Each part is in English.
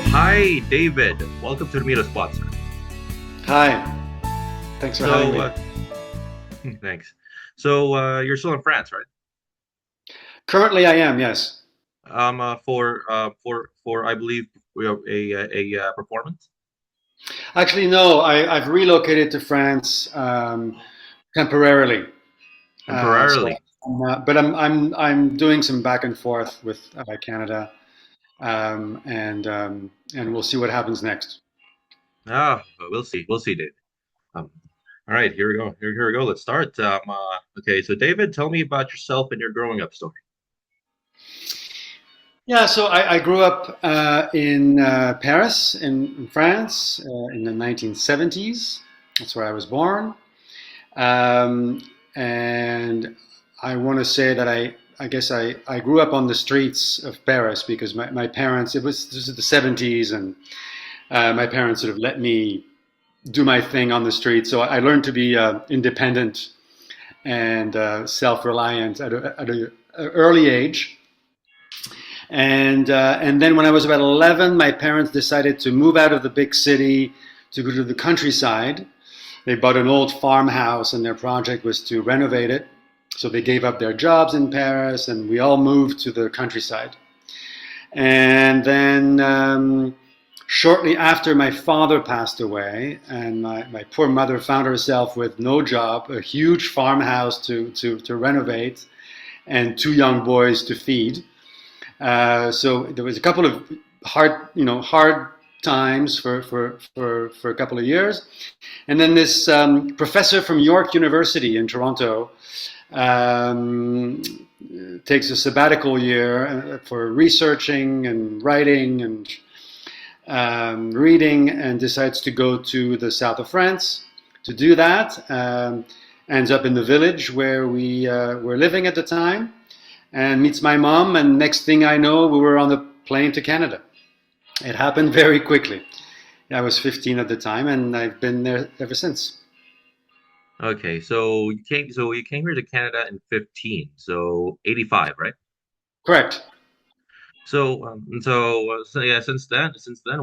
Hi, David. Welcome to the Meetup Spot, sir. Hi, thanks for having So, me. thanks. So, you're still in France, right? Currently, I am, yes. For I believe we have a performance Actually, no, I've relocated to France temporarily. So, temporarily. but I'm doing some back and forth with Canada, and we'll see what happens next. We'll see. We'll see, David. Um, all right, here we go. Here we go. Let's start. Okay, so David, tell me about yourself and your growing up story. Yeah, so I grew up in Paris, in France, in the 1970s. That's where I was born. Um, and I want to say that I guess I grew up on the streets of Paris because my parents, this was the 70s, and my parents sort of let me do my thing on the street. So I learned to be independent and self-reliant at a early age. And then when I was about 11, my parents decided to move out of the big city to go to the countryside. They bought an old farmhouse, and their project was to renovate it. So they gave up their jobs in Paris, and we all moved to the countryside. And then shortly after, my father passed away, and my poor mother found herself with no job, a huge farmhouse to renovate, and two young boys to feed. So there was a couple of hard times for a couple of years. And then this professor from York University in Toronto um, takes a sabbatical year for researching and writing and reading, and decides to go to the south of France to do that. Ends up in the village where we were living at the time, and meets my mom. And next thing I know, we were on the plane to Canada. It happened very quickly. I was 15 at the time, and I've been there ever since. Okay, so you came here to Canada in 15, so 85, right? Correct. So yeah, since then,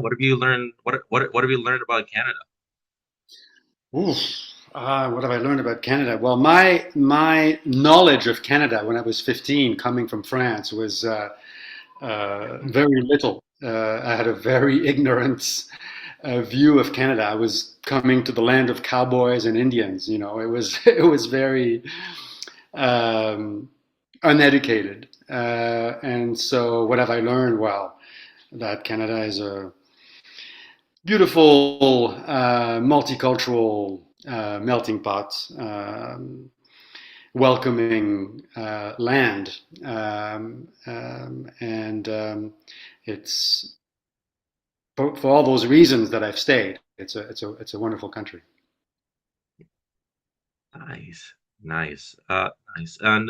what have you learned? What have you learned about Canada? Oof. What have I learned about Canada? Well, my knowledge of Canada when I was 15, coming from France, was very little. I had a very ignorant view of Canada. I was coming to the land of cowboys and Indians. It was it was very um, uneducated. And so, what have I learned? Well, that Canada is a beautiful, multicultural melting pot, welcoming land, and it's for all those reasons that I've stayed. It's a wonderful country. Nice, nice, nice. And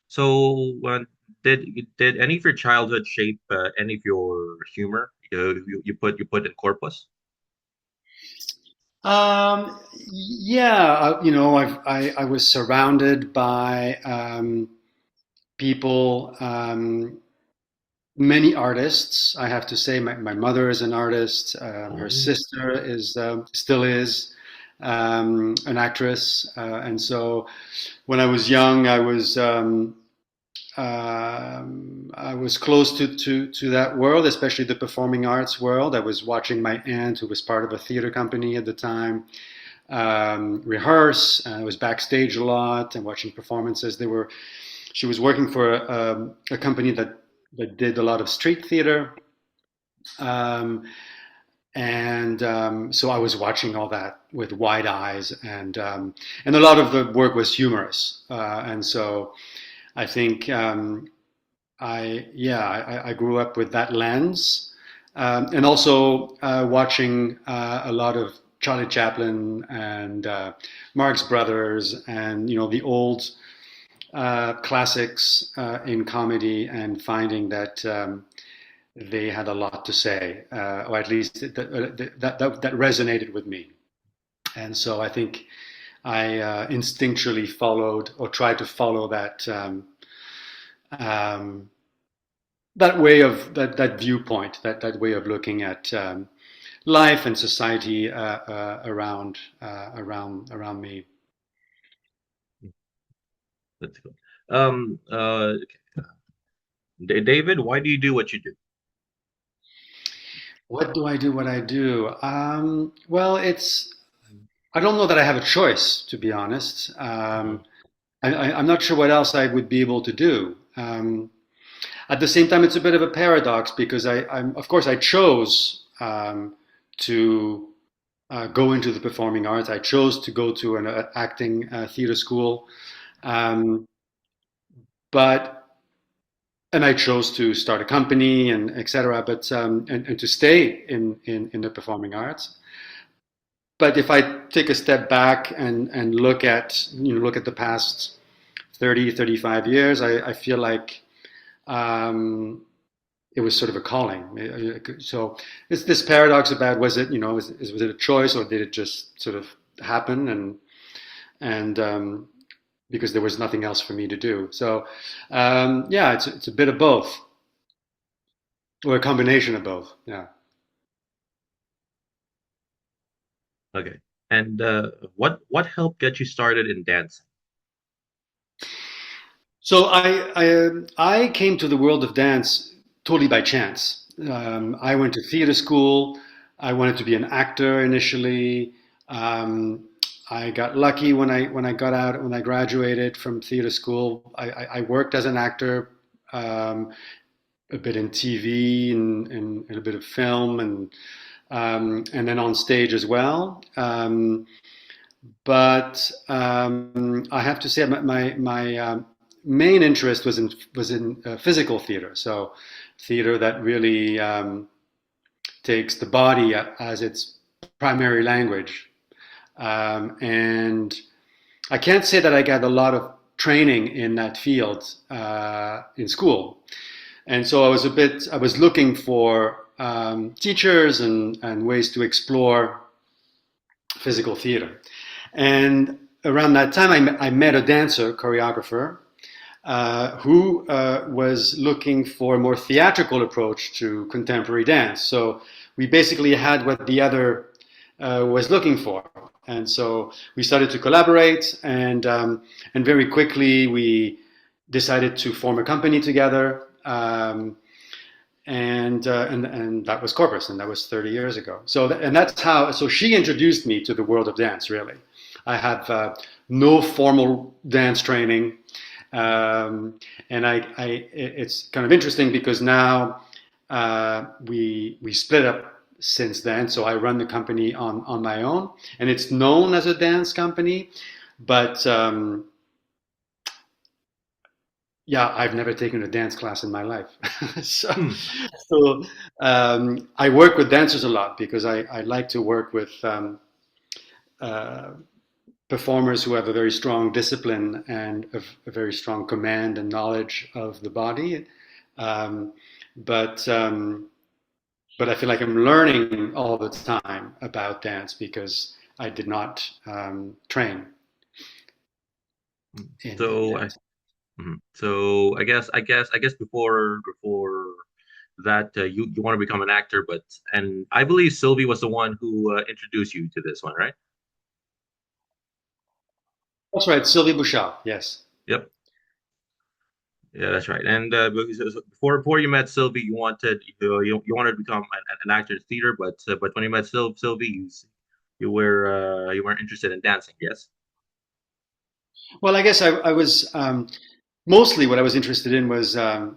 so did did any of your childhood shape any of your humor? You put in Corpus? Yeah, I was surrounded by people, many artists. I have to say, my mother is an artist. Her Oh, sister is still is an actress, and so when I was young, I was close to that world, especially the performing arts world. I was watching my aunt, who was part of a theater company at the time, rehearse. I was backstage a lot and watching performances. She was working for a company that did a lot of street theater. Um, and so I was watching all that with wide eyes, and a lot of the work was humorous, and so I think I grew up with that lens, and also watching a lot of Charlie Chaplin and Marx Brothers, and the old classics in comedy, and finding that they had a lot to say, or at least that resonated with me. And so I think I instinctually followed, or tried to follow, um, that way of that viewpoint, that way of looking at life and society around me. That's cool. David, why do you do what you do? What do I do? What I do? Well, it's I don't know that I have a choice, to be honest. Mhm. I'm not sure what else I would be able to do. At the same time, it's a bit of a paradox because of course, I chose to go into the performing arts. I chose to go to an acting theater school, um, but and I chose to start a company and etc. But and to stay in the performing arts. But if I take a step back and look at look at the past 30, 35 years, I feel like it was sort of a calling. So it's this paradox about was it was it a choice or did it just sort of happen and because there was nothing else for me to do. So yeah, it's a bit of both or a combination of both. Yeah. Okay. And what helped get you started in dancing? So I came to the world of dance totally by chance. I went to theater school. I wanted to be an actor initially. Um, I got lucky when I got out when I graduated from theater school. I worked as an actor, um, a bit in TV and a bit of film and then on stage as well. But I have to say my main interest was in physical theater. So theater that really takes the body as its primary language. And I can't say that I got a lot of training in that field in school. And so I was looking for teachers and ways to explore physical theater. And around that time, I met a dancer, choreographer, who was looking for a more theatrical approach to contemporary dance. So we basically had what the other was looking for. And so we started to collaborate, and very quickly we decided to form a company together. And that was Corpus, and that was 30 years ago. And that's how. So she introduced me to the world of dance. Really, I have no formal dance training, and it's kind of interesting because now we split up since then. So I run the company on my own, and it's known as a dance company, but yeah, I've never taken a dance class in my life. so Hmm. so I work with dancers a lot because I like to work with uh, performers who have a very strong discipline and a very strong command and knowledge of the body. Um, but but I feel like I'm learning all the time about dance because I did not train in So dance. so I guess before that you want to become an actor, but and I believe Sylvie was the one who introduced you to this one, right? That's right, Sylvie Bouchard. Yes. Yep. Yeah, that's right. And before you met Sylvie, you wanted to become an actor in theater, but when you met Sylvie, you weren't interested in dancing. Yes. Well, I guess I was mostly what I was interested in was uh,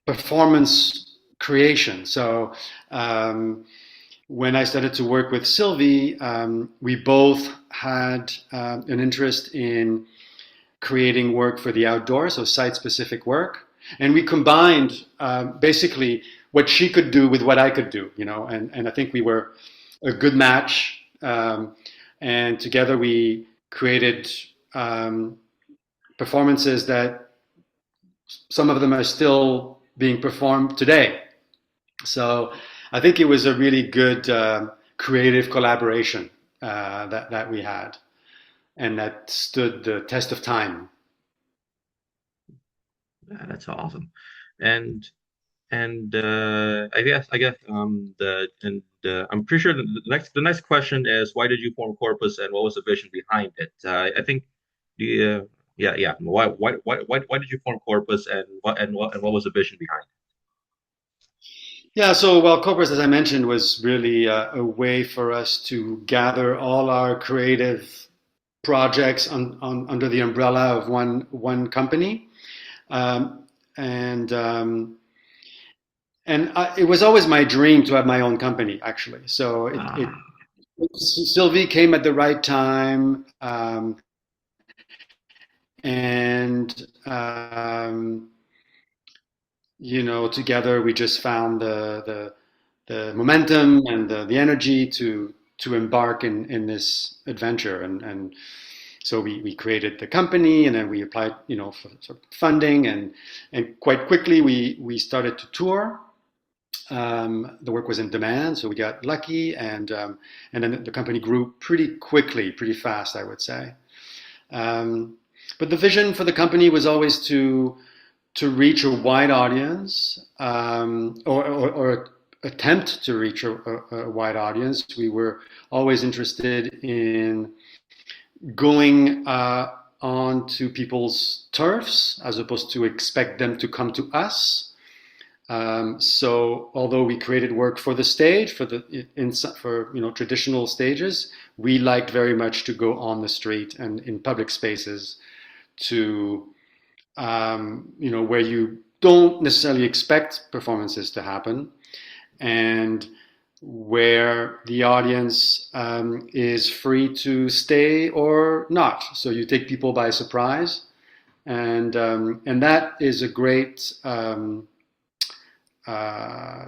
performance creation. So when I started to work with Sylvie, we both had an interest in creating work for the outdoors, so site-specific work, and we combined basically what she could do with what I could do, and I think we were a good match, and together we created um, performances that some of them are still being performed today. So I think it was a really good creative collaboration that we had, and that stood the test of time. Yeah, that's awesome. And I'm pretty sure the next question is why did you form Corpus and what was the vision behind it? I think the yeah, why did you form Corpus and what was the vision behind Yeah, so well, Corpus, as I mentioned, was really a way for us to gather all our creative projects under the umbrella of one company, um, and um, it was always my dream to have my own company, actually. So it? Sylvie came at the right time, and together we just found the momentum and the energy to embark in this adventure, and so we created the company, and then we applied, for sort of funding, and quite quickly we started to tour. The work was in demand, so we got lucky, and then the company grew pretty quickly, pretty fast, I would say. Um, but the vision for the company was always to reach a wide audience, or attempt to reach a wide audience. We were always interested in going on to people's turfs as opposed to expect them to come to us. So although we created work for the stage, for traditional stages, we liked very much to go on the street and in public spaces to where you don't necessarily expect performances to happen, and where the audience is free to stay or not. So you take people by surprise, and that is a great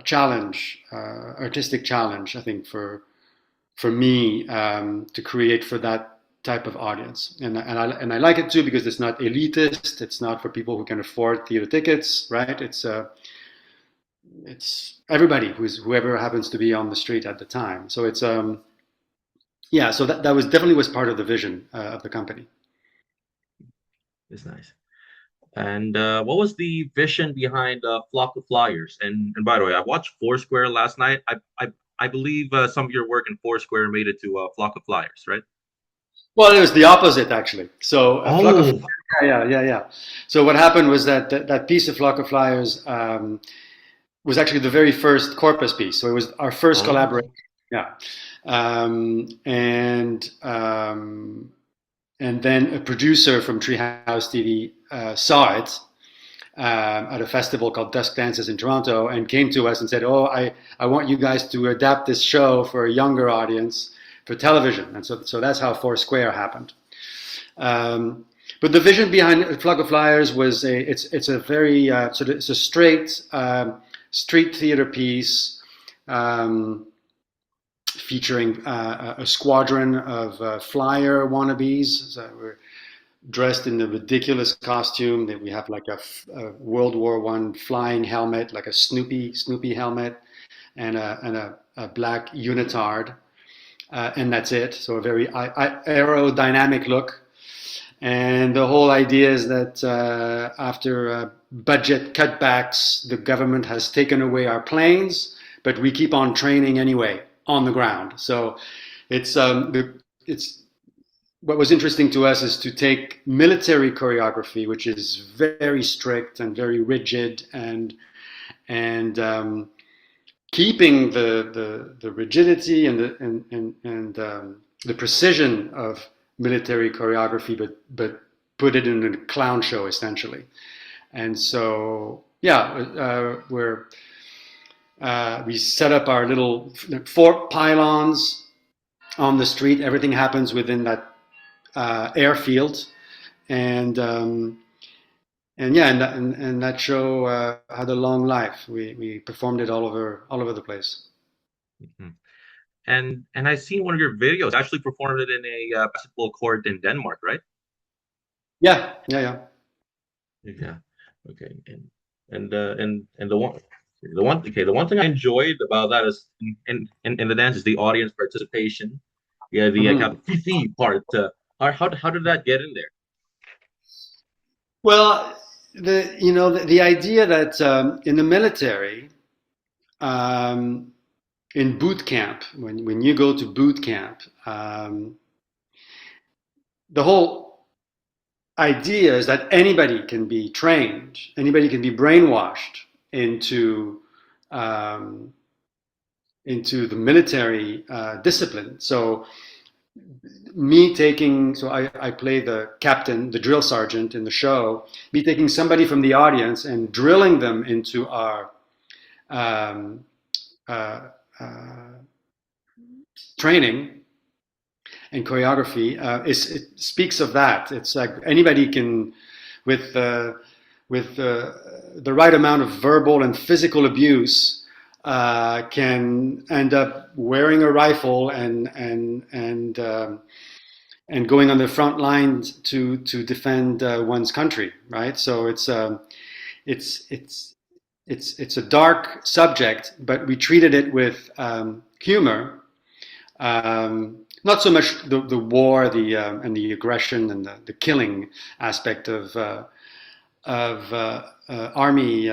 challenge, artistic challenge, I think, for me, to create for that type of audience. And I like it too because it's not elitist. It's not for people who can afford theater tickets, right? It's everybody whoever happens to be on the street at the time. So it's yeah. So that was definitely was part of the vision of the company. It's nice. And what was the vision behind Flock of Flyers? And by the way, I watched Foursquare last night. I believe some of your work in Foursquare made it to Flock of Flyers, right? Well, it was the opposite actually. So a flock of Oh, yeah. So what happened was that piece of Flock of Flyers was actually the very first Corpus piece. So it was our first oh, collaboration. Yeah, um, and um, and then a producer from Treehouse TV saw it at a festival called Dusk Dances in Toronto, and came to us and said, "Oh, I want you guys to adapt this show for a younger audience for television." And so that's how Foursquare happened. Um, but the vision behind Flock of Flyers was it's a very it's a straight street theater piece, um, featuring a squadron of flyer wannabes. So we're dressed in a ridiculous costume. That we have like a World War One flying helmet, like a Snoopy helmet, and a black unitard, and that's it. So a very aerodynamic look. And the whole idea is that after budget cutbacks, the government has taken away our planes, but we keep on training anyway on the ground. So it's what was interesting to us is to take military choreography, which is very strict and very rigid, and keeping the rigidity and the precision of military choreography, but put it in a clown show essentially. And so yeah, we set up our little 4 pylons on the street. Everything happens within that airfield, and yeah, and that show had a long life. We performed it all over the place. mhm. And I seen one of your videos. Actually performed it in a basketball court in Denmark, right? Yeah. Yeah. Okay. And the one thing I enjoyed about that is in the dance is the audience participation. Yeah, the kind Hmm. of Fifi part. How did that get in there? Well, the idea that in the military, um, in boot camp, when you go to boot camp, the whole idea is that anybody can be trained, anybody can be brainwashed into um, into the military discipline. So I play the captain, the drill sergeant in the show. Me taking somebody from the audience and drilling them into our um, uh, uh, training and choreography it speaks of that. It's like anybody can, with the right amount of verbal and physical abuse, can end up wearing a rifle and going on the front lines to defend one's country, right? So it's it's it's a dark subject, but we treated it with humor. Not so much the war, and the aggression and the killing aspect of army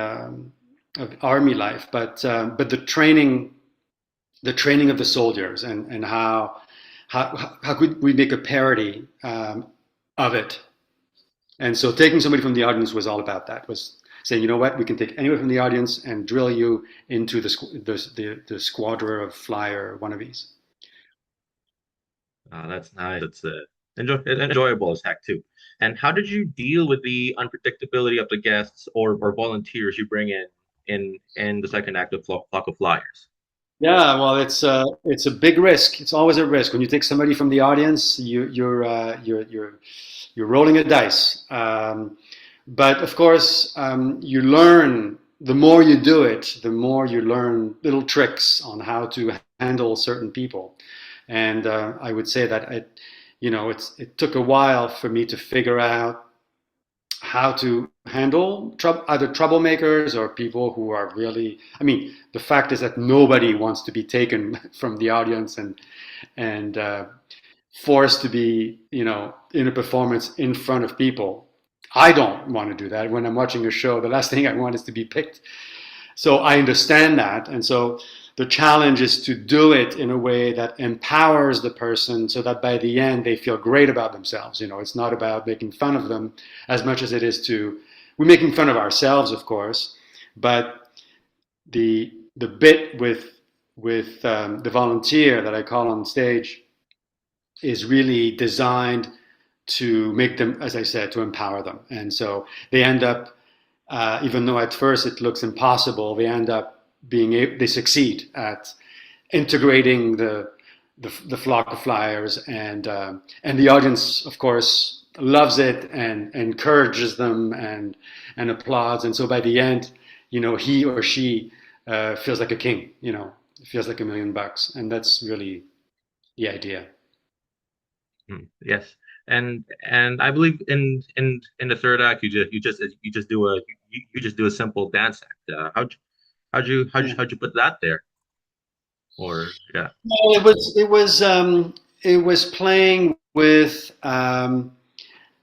life, but the training of the soldiers and how could we make a parody of it? And so taking somebody from the audience was all about that. Was saying, you know what, we can take anyone from the audience and drill you into the squadron of flyer wannabes. That's nice. It's enjoyable as heck too. And how did you deal with the unpredictability of the guests or volunteers you bring in the second act of Flock of Flyers? Yeah, well, it's a big risk. It's always a risk when you take somebody from the audience. You're rolling a dice. But of course, you learn the more you do it, the more you learn little tricks on how to handle certain people. And I would say that it took a while for me to figure out how to handle either troublemakers or people who are really. I mean, the fact is that nobody wants to be taken from the audience and forced to be, in a performance in front of people. I don't want to do that when I'm watching a show. The last thing I want is to be picked. So I understand that, and so the challenge is to do it in a way that empowers the person so that by the end they feel great about themselves. It's not about making fun of them as much as it is we're making fun of ourselves, of course, but the bit with the volunteer that I call on stage is really designed to make them, as I said, to empower them. And so they end up, even though at first it looks impossible, they end up they succeed at integrating the flock of flyers, and the audience, of course, loves it and encourages them and applauds. And so by the end, he or she feels like a king. Feels like $1 million, and that's really the idea. Yes. And I believe in the third act you just do a simple dance act. How'd you put that there? Or yeah. Well, it was playing with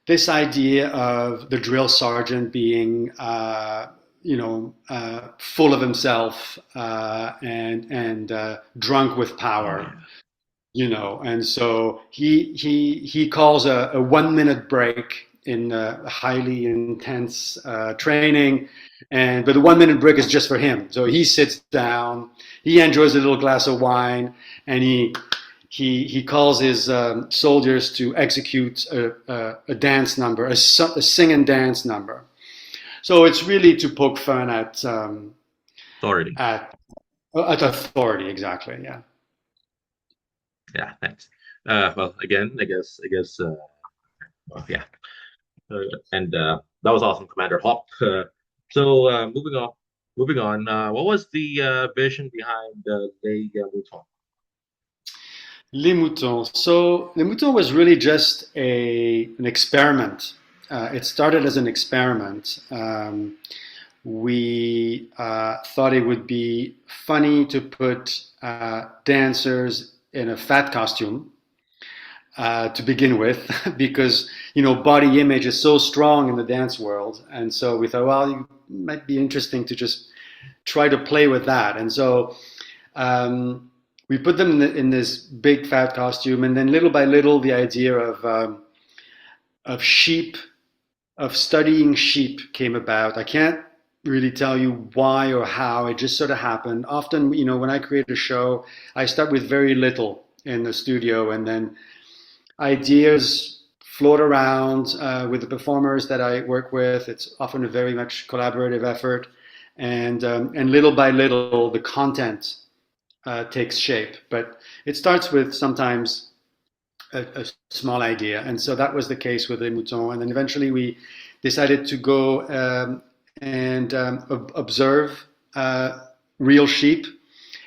this idea of the drill sergeant being full of himself and drunk with Oh power. yeah. And so he calls a 1 minute break in a highly intense training, but the 1 minute break is just for him. So he sits down, he enjoys a little glass of wine, and he calls his soldiers to execute a dance number, a sing and dance number. So it's really to poke fun Authority. at at authority, exactly. Yeah. Yeah, thanks. Well, again, well, yeah. And that was awesome, Commander Hawk. Moving on. What was the vision behind Les Moutons? Les Moutons. So Les Moutons was really just an experiment. It started as an experiment. We thought it would be funny to put dancers in a fat costume to begin with, because body image is so strong in the dance world, and so we thought, well, it might be interesting to just try to play with that, and so we put them in this big fat costume, and then little by little, the idea of sheep, of studying sheep came about. I can't really tell you why or how. It just sort of happened. Often, when I create a show, I start with very little in the studio, and then ideas float around with the performers that I work with. It's often a very much collaborative effort, and little by little, the content takes shape. But it starts with sometimes a small idea, and so that was the case with Les Moutons. And then eventually, we decided to go and observe real sheep,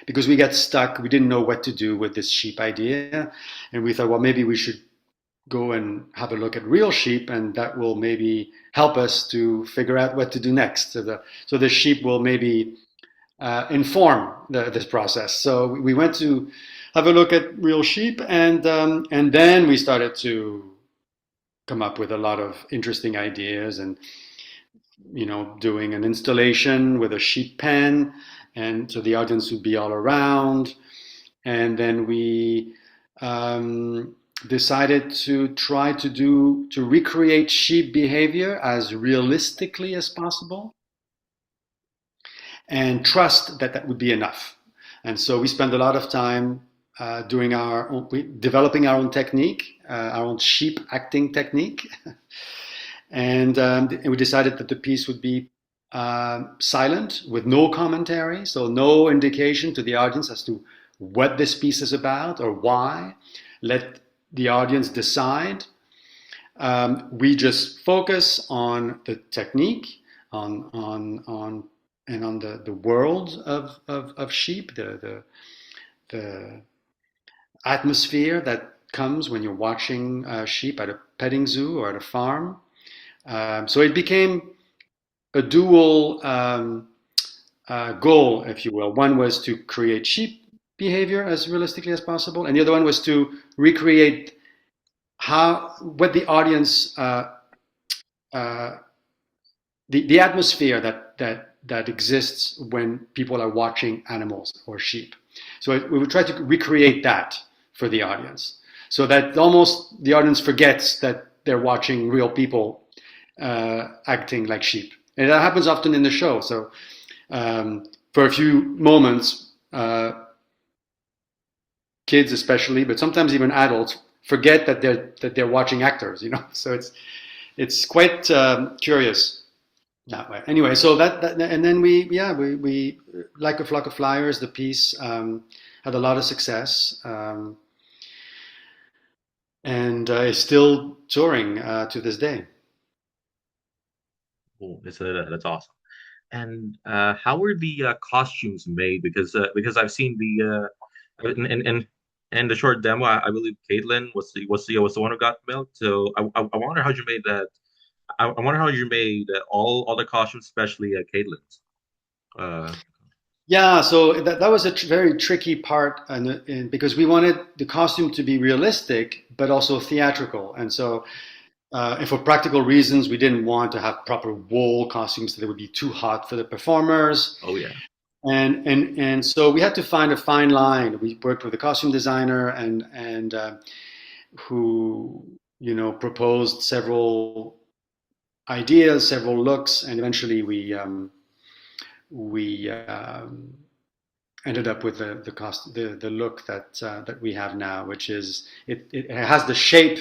because we got stuck. We didn't know what to do with this sheep idea, and we thought, well, maybe we should go and have a look at real sheep, and that will maybe help us to figure out what to do next. So the sheep will maybe inform this process. So we went to have a look at real sheep, and then we started to come up with a lot of interesting ideas, and doing an installation with a sheep pen, and so the audience would be all around, and then we decided to try to recreate sheep behavior as realistically as possible, and trust that that would be enough. And so we spent a lot of time developing our own technique, our own sheep acting technique, and we decided that the piece would be silent, with no commentary, so no indication to the audience as to what this piece is about or why. Let the audience decide. We just focus on the technique, on the world of sheep, the atmosphere that comes when you're watching sheep at a petting zoo or at a farm. So it became a dual goal, if you will. One was to create sheep behavior as realistically as possible, and the other one was to recreate what the audience, the atmosphere that exists when people are watching animals or sheep. So we would try to recreate that for the audience, so that almost the audience forgets that they're watching real people acting like sheep. And that happens often in the show. So for a few moments, kids especially, but sometimes even adults, forget that they're watching actors. So it's quite curious that way. Anyway, so that and then we like a flock of flyers. The piece had a lot of success, and is still touring to this day. Oh, that's awesome. And how were the costumes made? Because I've seen in the short demo, I believe Caitlin was the one who got milked. So I wonder how you made that. I wonder how you made all the costumes, especially Caitlin's. Uh, Yeah, so that was a very tricky part, and because we wanted the costume to be realistic but also theatrical, and so and for practical reasons, we didn't want to have proper wool costumes that would be too hot for the performers, oh yeah. and so we had to find a fine line. We worked with a costume designer and who proposed several ideas, several looks, and eventually we ended up with the look that we have now, which is it has the shape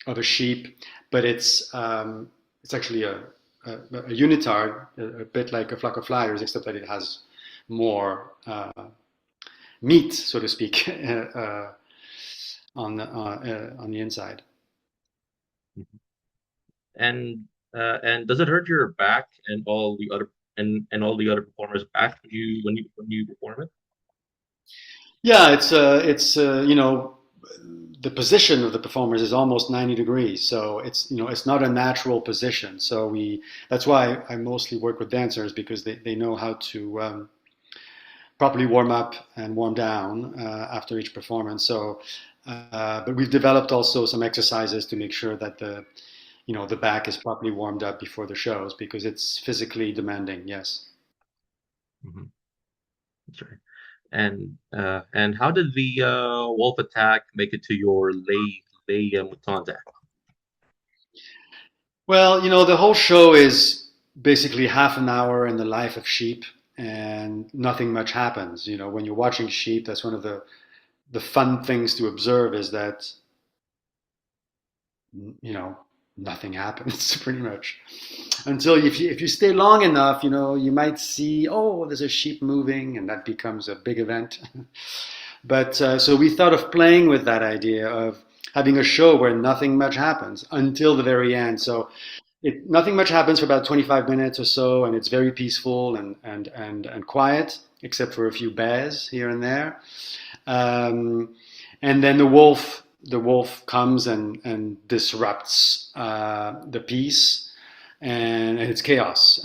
of a sheep, but it's actually a unitard, a bit like a flock of flyers, except that it has more meat, so to speak, on the inside. And does it hurt your back and all the other performers' back when you perform it? Yeah, it's the position of the performers is almost 90 degrees, so it's not a natural position. So that's why I mostly work with dancers, because they know how to properly warm up and warm down after each performance. So But we've developed also some exercises to make sure that the back is properly warmed up before the shows because it's physically demanding. Yes. Hmm. That's right. And how did the wolf attack make it to your lay mouton deck? Well, the whole show is basically half an hour in the life of sheep, and nothing much happens. When you're watching sheep, that's one of the fun things to observe is that you know nothing happens pretty much until if you stay long enough, you might see, oh, there's a sheep moving, and that becomes a big event. But so we thought of playing with that idea of having a show where nothing much happens until the very end. So nothing much happens for about 25 minutes or so, and it's very peaceful and quiet, except for a few bears here and there. Um, and then the wolf comes and disrupts the peace, and it's chaos.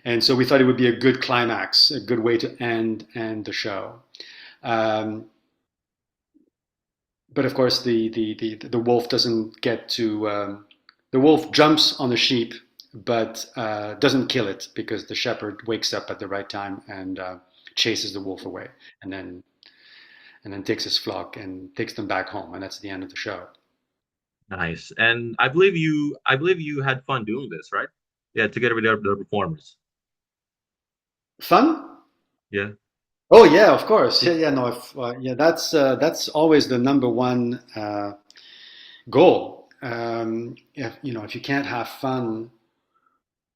And so we thought it would be a good climax, a good way to end the show. Um, but of course, the wolf doesn't get to. The wolf jumps on the sheep, but doesn't kill it because the shepherd wakes up at the right time and chases the wolf away, and then takes his flock and takes them back home, and that's the end of the show. Nice. And I believe you had fun doing this, right? Yeah, together with the performers. Fun? Yeah. Oh yeah, of course. Yeah, yeah. No, yeah, that's always the number one goal. If you can't have fun,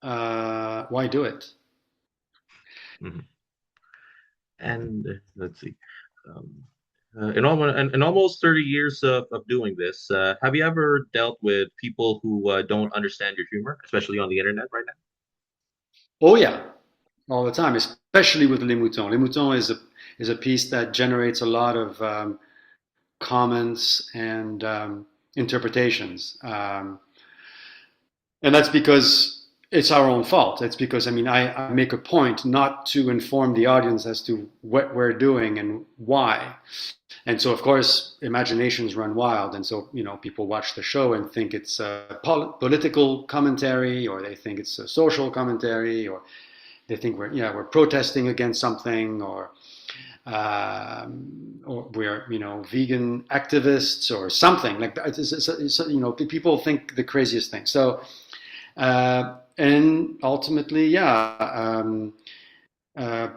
why do it? Mhm. And let's see. Um, in almost 30 years of doing this, have you ever dealt with people who don't understand your humor, especially on the internet right now? Oh yeah, all the time, especially with Les Moutons. Les Moutons is a piece that generates a lot of comments and interpretations. And that's because it's our own fault. It's because, I mean, I make a point not to inform the audience as to what we're doing and why. And so, of course, imaginations run wild. And so, people watch the show and think it's a political commentary, or they think it's a social commentary, or they think we're protesting against something, or we're vegan activists or something like that. People think the craziest thing. So and ultimately, yeah, uh,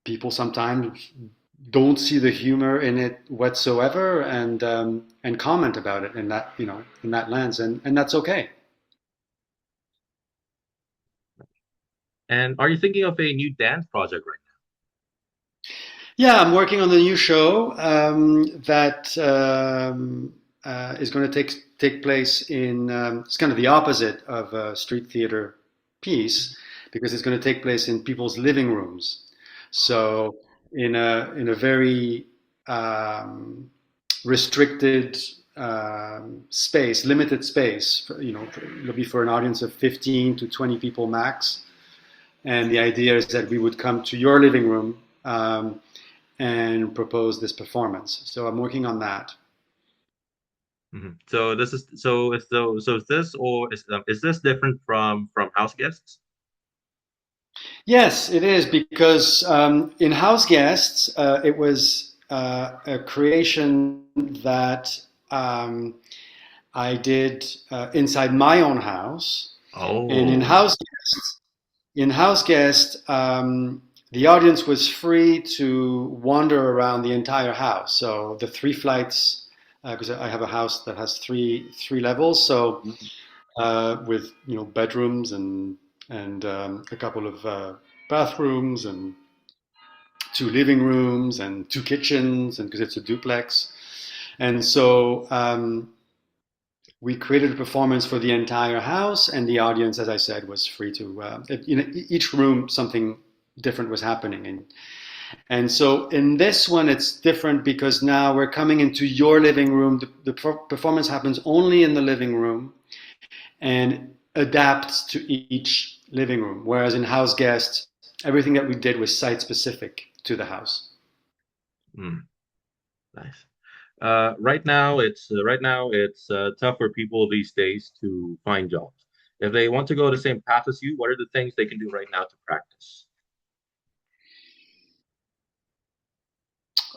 people sometimes don't see the humor in it whatsoever, and comment about it in that lens, and that's okay. And are you thinking of a new dance project right Yeah, I'm working on a new show that is going to take place in. It's kind of the opposite of a street theater piece because it's going to take place in people's living rooms. So in a very um, restricted space, limited space. It'll be for an audience of 15 to 20 people max. And the idea is that we would come to your living room. And propose this performance. So I'm working on that. now? So this is so is this or is this different from house guests? Yes, it is because in House Guests, it was a creation that I did inside my own house, and in Oh. House Guests, the audience was free to wander around the entire house. So the three flights, because I have a house that has three levels. So Mhm. with bedrooms and a couple of bathrooms and two living rooms and two kitchens, and because it's a duplex. And so we created a performance for the entire house, and the audience, as I said, was free to. Each room something different was happening, and so in this one it's different because now we're coming into your living room. The performance happens only in the living room, and adapts to each living room. Whereas in House Guests, everything that we did was site specific to the house. Mm, nice. Right now it's tough for people these days to find jobs. If they want to go the same path as you, what are the things they can do right now to practice?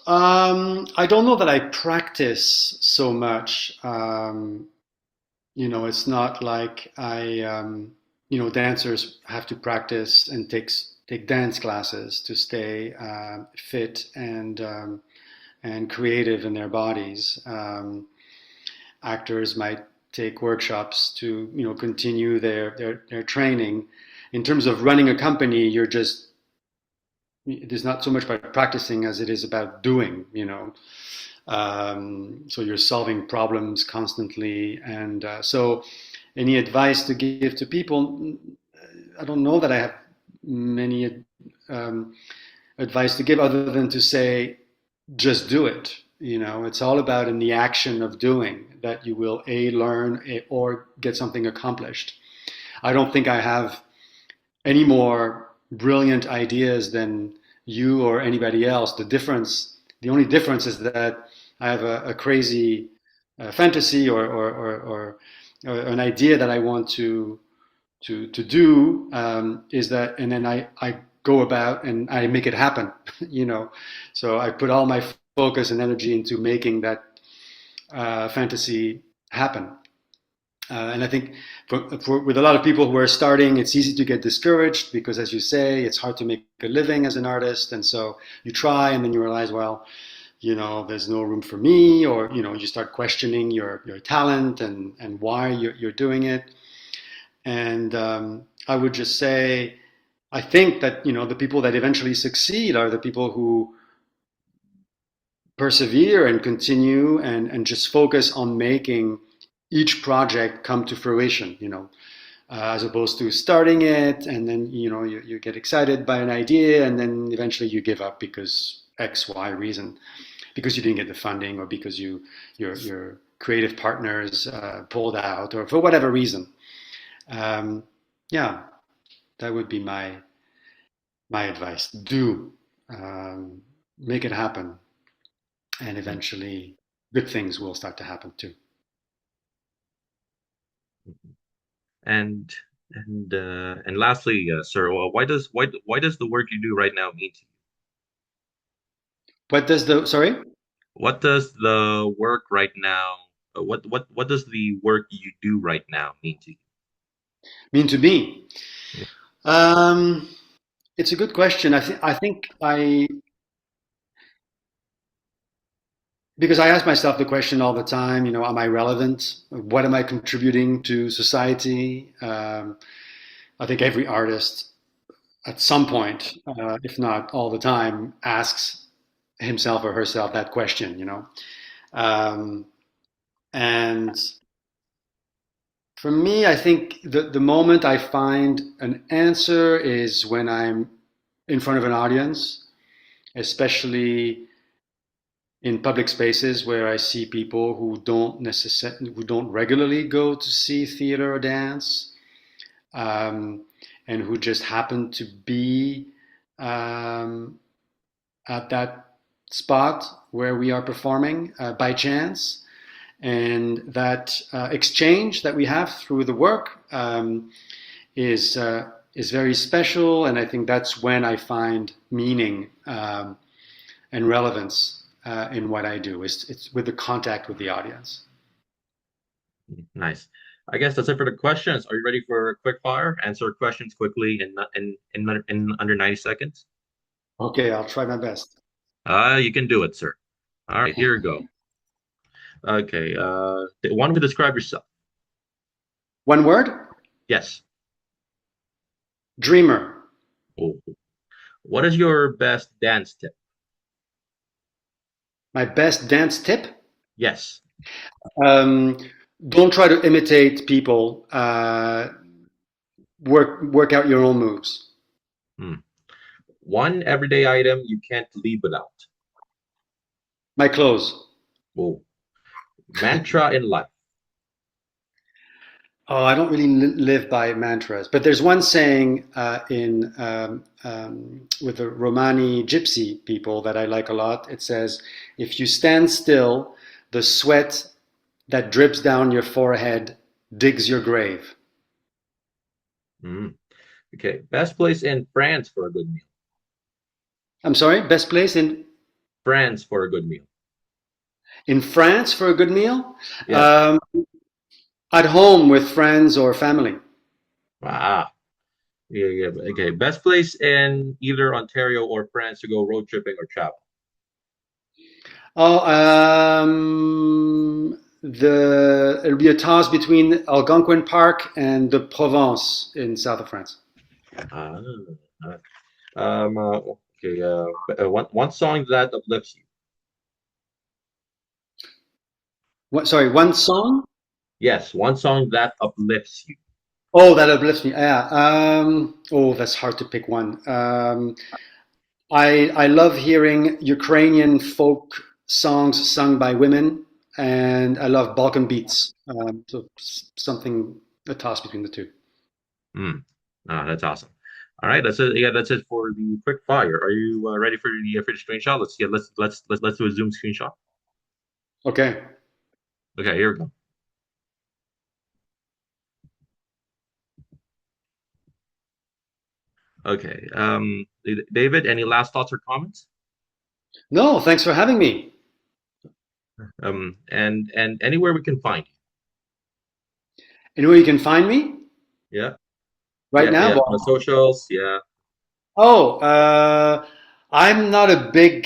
I don't know that I practice so much. It's not like dancers have to practice and take dance classes to stay fit and creative in their bodies. Actors might take workshops to continue their training. In terms of running a company, it is not so much about practicing as it is about doing. So you're solving problems constantly, and so any advice to give to people? I don't know that I have many um, advice to give other than to say just do it. It's all about in the action of doing that you will learn or get something accomplished. I don't think I have any more brilliant ideas than you or anybody else. The only difference is that I have a crazy fantasy or an idea that I want to do. Is that, and then I go about and I make it happen. you know, so I put all my focus and energy into making that fantasy happen. And I think with a lot of people who are starting, it's easy to get discouraged because, as you say, it's hard to make a living as an artist. And so you try, and then you realize, well, there's no room for me, or you start questioning your talent and why you're doing it. And I would just say, I think that the people that eventually succeed are the people who persevere and continue and just focus on making each project come to fruition. As opposed to starting it and then you get excited by an idea and then eventually you give up because X Y reason, because you didn't get the funding or because your creative partners pulled out or for whatever reason. Um, yeah, that would be my advice. Do make it happen, and eventually good things will start to happen too. And lastly, sir, well, why does the work you do right now mean to you? What does the sorry What does the work right now? What does the work you do right now mean to mean to me? you? Um, it's a good question. I think because I ask myself the question all the time. Am I relevant? What am I contributing to society? I think every artist at some point, if not all the time, asks himself or herself that question. Um, and for me, I think the moment I find an answer is when I'm in front of an audience, especially in public spaces where I see people who don't regularly go to see theater or dance, um, and who just happen to be um, at that spot where we are performing by chance, and that exchange that we have through the work is very special, and I think that's when I find meaning and relevance in what I do. It's with the contact with the audience. Nice. I guess that's it for the questions. Are you ready for a quick fire? Answer questions quickly in under 90 seconds. Okay, I'll try my best. You can do it, sir. All right, here we go. Okay. One to describe yourself. One word: Yes. dreamer. Oh. What is your best dance tip? My best dance tip: Yes. um, don't try to imitate people. Work out your own moves. Hmm. One everyday item you can't live without. My clothes. Oh. Mantra in life. Oh, I don't really live by mantras, but there's one saying in with the Romani Gypsy people that I like a lot. It says, "If you stand still, The sweat that drips down your forehead digs your grave. Mm. Okay. Best place in France for a good meal. I'm sorry, best place France for a good meal. in France for a good meal? Yes. Um, at home with friends or family. Ah. Yeah, yeah. Okay. Best place in either Ontario or France to go road tripping or travel. Oh, it'll be a toss between Algonquin Park and the Provence in south of France. Ah. ah. Okay. One song that uplifts you. What? Sorry, one song? Yes, one song that uplifts you. Oh, that uplifts me. Yeah. Oh, that's hard to pick one. I love hearing Ukrainian folk songs sung by women, and I love Balkan beats. Something a toss between the two. Mm. Ah, that's awesome. All right, that's it. Yeah, that's it for the quick fire. Are you ready for the screenshot? Let's do a Zoom screenshot. Okay. Okay, here we go. Okay. David, any last thoughts or comments? No, thanks for having me. And anywhere we can find Anywhere you can find me you. Yeah, right now? on the socials. Yeah. Oh, I'm not a big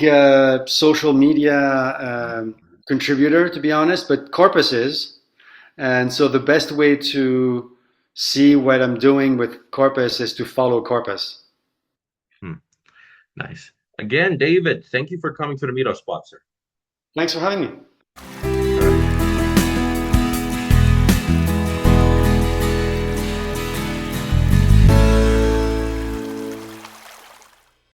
social media contributor, to be honest, but Corpus is. And so the best way to see what I'm doing with Corpus is to follow Corpus. Hmm, nice. Again, David, thank you for coming to the Meetup Spot, sir. Thanks for having me.